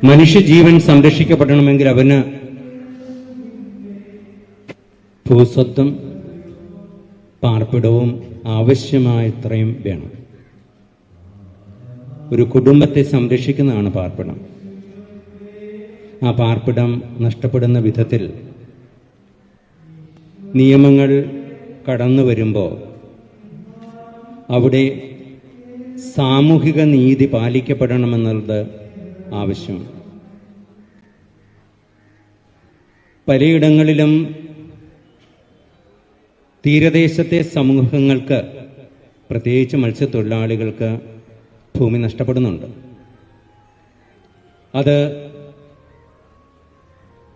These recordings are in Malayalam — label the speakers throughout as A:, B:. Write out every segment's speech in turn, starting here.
A: മനുഷ്യജീവൻ സംരക്ഷിക്കപ്പെടണമെങ്കിൽ അവന് ഭൂസ്വത്തും പാർപ്പിടവും ആവശ്യമായത്രയും വേണം. ഒരു കുടുംബത്തെ സംരക്ഷിക്കുന്നതാണ് പാർപ്പിടം. ആ പാർപ്പിടം നഷ്ടപ്പെടുന്ന വിധത്തിൽ നിയമങ്ങൾ കടന്നു വരുമ്പോൾ അവിടെ സാമൂഹിക നീതി പാലിക്കപ്പെടണമെന്നുള്ളത് ആവശ്യമാണ്. പലയിടങ്ങളിലും തീരദേശത്തെ സമൂഹങ്ങൾക്ക്, പ്രത്യേകിച്ച് മത്സ്യത്തൊഴിലാളികൾക്ക് ഭൂമി നഷ്ടപ്പെടുന്നുണ്ട്. അത്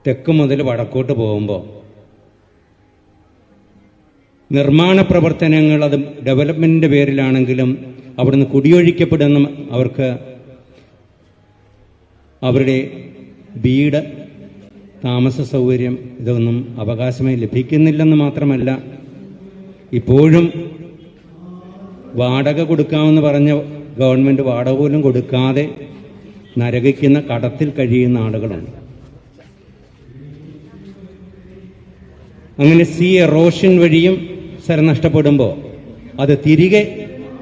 A: തെക്ക് മുതൽ വടക്കോട്ട് പോകുമ്പോൾ നിർമ്മാണ പ്രവർത്തനങ്ങൾ, അത് ഡെവലപ്മെന്റിന്റെ പേരിലാണെങ്കിലും അവിടുന്ന് കുടിയൊഴിക്കപ്പെടുന്ന അവർക്ക് അവരുടെ വീട്, താമസ സൗകര്യം ഇതൊന്നും അവകാശമായി ലഭിക്കുന്നില്ലെന്ന് മാത്രമല്ല, ഇപ്പോഴും വാടക കൊടുക്കാമെന്ന് പറഞ്ഞ ഗവൺമെന്റ് വാടക പോലും കൊടുക്കാതെ നരകിക്കുന്ന, കടത്തിൽ കഴിയുന്ന ആളുകളുണ്ട്. അങ്ങനെ സീ എറോഷൻ വഴിയും സ്ഥലം നഷ്ടപ്പെടുമ്പോൾ അത് തിരികെ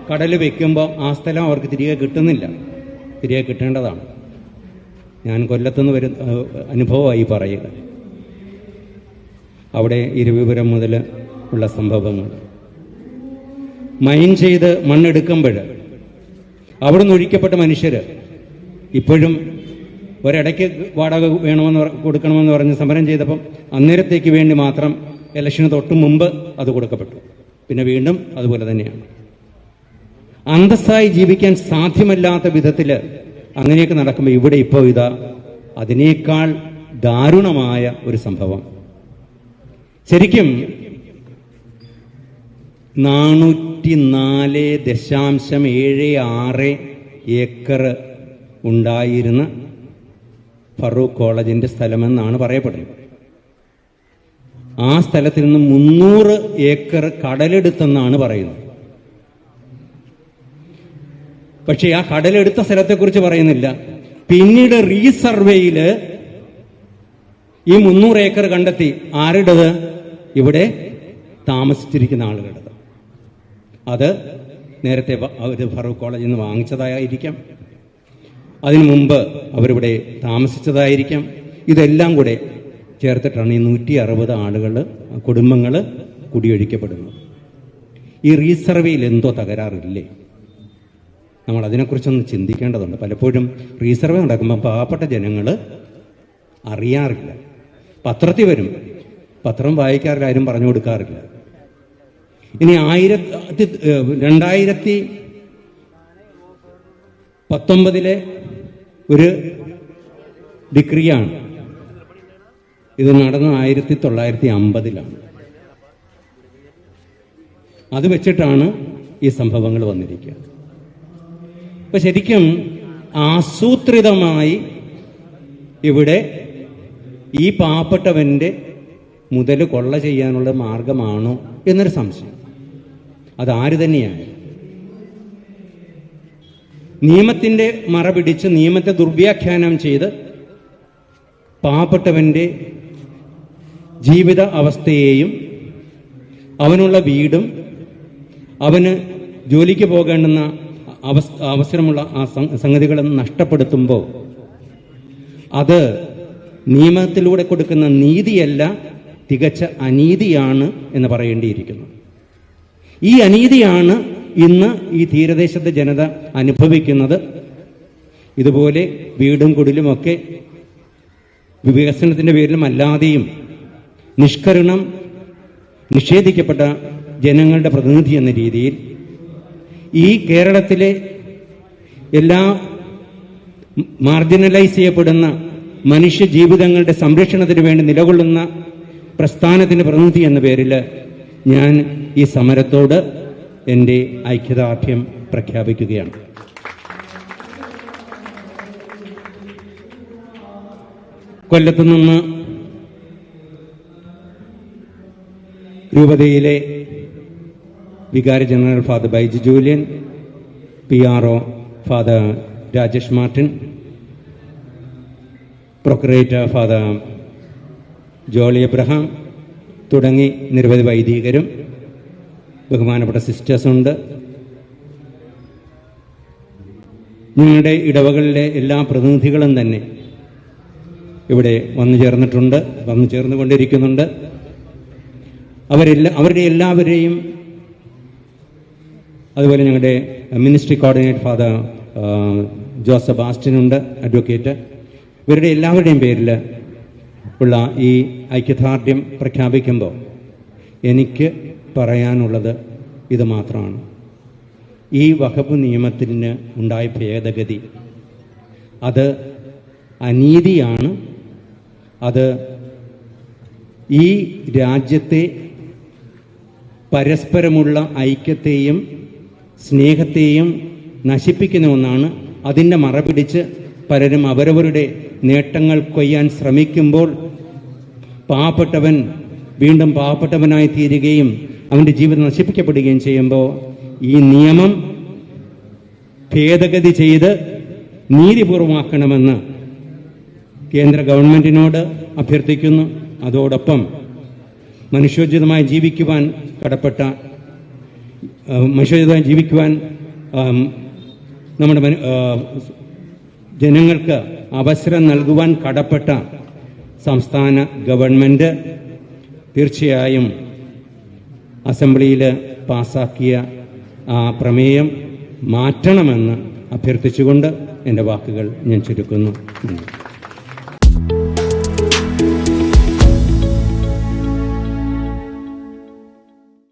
A: കടൽ വെക്കുമ്പോൾ ആ സ്ഥലം അവർക്ക് തിരികെ കിട്ടുന്നില്ല. തിരികെ കിട്ടേണ്ടതാണ്. ഞാൻ കൊല്ലത്തുനിന്ന് വരുന്ന അനുഭവമായി പറയുക. അവിടെ ഇരുവിപുരം മുതൽ ഉള്ള സംഭവങ്ങൾ മൈൻ ചെയ്ത് മണ്ണെടുക്കുമ്പോൾ അവിടുന്ന് ഒഴിക്കപ്പെട്ട മനുഷ്യർ ഇപ്പോഴും ഒരിടയ്ക്ക് വാടക കൊടുക്കണമെന്ന് പറഞ്ഞ് സമരം ചെയ്തപ്പം അന്നേരത്തേക്ക് വേണ്ടി മാത്രം ഇലക്ഷന് തൊട്ട് മുമ്പ് അത് കൊടുക്കപ്പെട്ടു. പിന്നെ വീണ്ടും അതുപോലെ തന്നെയാണ്. അന്തസ്സായി ജീവിക്കാൻ സാധ്യമല്ലാത്ത വിധത്തിൽ അങ്ങനെയൊക്കെ നടക്കുമ്പോൾ ഇവിടെ ഇപ്പോൾ ഇതാ അതിനേക്കാൾ ദാരുണമായ ഒരു സംഭവം. ശരിക്കും 404.76 ഏക്കർ ഉണ്ടായിരുന്ന ഫറൂഖ് കോളേജിന്റെ സ്ഥലമെന്നാണ് പറയപ്പെടുന്നത്. ആ സ്ഥലത്തിൽ നിന്ന് 300 ഏക്കർ കടലെടുത്തെന്നാണ് പറയുന്നത്. പക്ഷെ ആ കടലെടുത്ത സ്ഥലത്തെക്കുറിച്ച് പറയുന്നില്ല. പിന്നീട് റീസർവേയിൽ ഈ 300 ഏക്കർ കണ്ടെത്തി. ആരുടേത്? ഇവിടെ താമസിച്ചിരിക്കുന്ന ആളുകളുടെ. അത് നേരത്തെ ഫറൂഖ് കോളേജിൽ നിന്ന് വാങ്ങിച്ചതായിരിക്കാം, അതിനു മുമ്പ് അവരിവിടെ താമസിച്ചതായിരിക്കാം. ഇതെല്ലാം കൂടെ ചേർത്തിട്ടാണ് ഈ 160 ആളുകൾ, കുടുംബങ്ങൾ കുടിയൊഴിക്കപ്പെടുന്നത്. ഈ റീസർവേയിൽ എന്തോ തകരാറില്ലേ? നമ്മൾ അതിനെക്കുറിച്ചൊന്ന് ചിന്തിക്കേണ്ടതുണ്ട്. പലപ്പോഴും റീസർവേ നടക്കുമ്പോൾ പാവപ്പെട്ട ജനങ്ങൾ അറിയാറില്ല. പത്രത്തിൽ വരും, പത്രം വായിക്കാറില്ല, ആരും പറഞ്ഞു കൊടുക്കാറില്ല. ഇനി 2019 ഒരു ഡിക്രിയാണ്. ഇത് നടന്നത് 1950. അത് വെച്ചിട്ടാണ് ഈ സംഭവങ്ങൾ വന്നിരിക്കുക. അപ്പൊ ശരിക്കും ആസൂത്രിതമായി ഇവിടെ ഈ പാവപ്പെട്ടവന്റെ മുതൽ കൊള്ള ചെയ്യാനുള്ള മാർഗമാണോ എന്നൊരു സംശയം. അതാര് തന്നെയായി നിയമത്തിന്റെ മറ പിടിച്ച് നിയമത്തെ ദുർവ്യാഖ്യാനം ചെയ്ത് പാവപ്പെട്ടവന്റെ ജീവിത അവസ്ഥയെയും അവനുള്ള വീടും അവന് ജോലിക്ക് പോകേണ്ടുന്ന അവസരമുള്ള ആ സംഗതികളും നഷ്ടപ്പെടുത്തുമ്പോൾ അത് നിയമത്തിലൂടെ കൊടുക്കുന്ന നീതിയല്ല, തികച്ച അനീതിയാണ് എന്ന് പറയേണ്ടിയിരിക്കുന്നു. ഈ അനീതിയാണ് ഇന്ന് ഈ തീരദേശത്തെ ജനത അനുഭവിക്കുന്നത്. ഇതുപോലെ വീടും കുടിലുമൊക്കെ വികസനത്തിന്റെ പേരിലും അല്ലാതെയും നിഷ്കരുണം നിഷേധിക്കപ്പെട്ട ജനങ്ങളുടെ പ്രതിനിധി എന്ന രീതിയിൽ ഈ കേരളത്തിലെ എല്ലാ മാർജിനലൈസ് ചെയ്യപ്പെടുന്ന മനുഷ്യ ജീവിതങ്ങളുടെ സംരക്ഷണത്തിന് വേണ്ടി നിലകൊള്ളുന്ന പ്രസ്ഥാനത്തിന്റെ പ്രതിനിധി എന്ന പേരിൽ ഞാൻ ഈ സമരത്തോട് എൻ്റെ ഐക്യദാർഢ്യം പ്രഖ്യാപിക്കുകയാണ്. കൊല്ലത്തു നിന്ന് രൂപതയിലെ വികാരി general father Baiju Julian, PRO father Rajesh Martin, procurator father Jolly Abraham തുടങ്ങി നിരവധി വൈദികരും ബഹുമാനപ്പെട്ട സിസ്റ്റേഴ്സുണ്ട്. ഞങ്ങളുടെ ഇടവകളിലെ എല്ലാ പ്രതിനിധികളും തന്നെ ഇവിടെ വന്നു ചേർന്നുകൊണ്ടിരിക്കുന്നുണ്ട്. അവരുടെ എല്ലാവരെയും, അതുപോലെ ഞങ്ങളുടെ മിനിസ്ട്രി കോർഡിനേറ്റർ ഫാദർ ജോസഫ് ആസ്റ്റിനുണ്ട്, അഡ്വക്കേറ്റ്. ഇവരുടെ എല്ലാവരുടെയും പേരിൽ ഉള്ള ഈ ഐക്യദാർഢ്യം പ്രഖ്യാപിക്കുമ്പോൾ എനിക്ക് പറയാനുള്ളത് ഇത് മാത്രമാണ്. ഈ വഖഫ് നിയമത്തിന് ഉണ്ടായ ഭേദഗതി അത് അനീതിയാണ്. അത് ഈ രാജ്യത്തെ പരസ്പരമുള്ള ഐക്യത്തെയും സ്നേഹത്തെയും നശിപ്പിക്കുന്ന ഒന്നാണ്. അതിൻ്റെ മറപിടിച്ച് പലരും അവരവരുടെ നേട്ടങ്ങൾ കൊയ്യാൻ ശ്രമിക്കുമ്പോൾ പാവപ്പെട്ടവൻ വീണ്ടും പാവപ്പെട്ടവനായി തീരുകയും അവൻ്റെ ജീവിതം നശിപ്പിക്കപ്പെടുകയും ചെയ്യുമ്പോൾ ഈ നിയമം ഭേദഗതി ചെയ്ത് നീതിപൂർവമാക്കണമെന്ന് കേന്ദ്ര ഗവൺമെൻറ്റിനോട് അഭ്യർത്ഥിക്കുന്നു. അതോടൊപ്പം മനുഷ്യോചിതമായി ജീവിക്കുവാൻ നമ്മുടെ ജനങ്ങൾക്ക് അവസരം നൽകുവാൻ കടപ്പെട്ട സംസ്ഥാന ഗവൺമെൻറ് തീർച്ചയായും അസംബ്ലിയിൽ പാസാക്കിയ ആ പ്രമേയം മാറ്റണമെന്ന് അഭ്യർത്ഥിച്ചുകൊണ്ട് എൻ്റെ വാക്കുകൾ ഞാൻ ചുരുക്കുന്നു.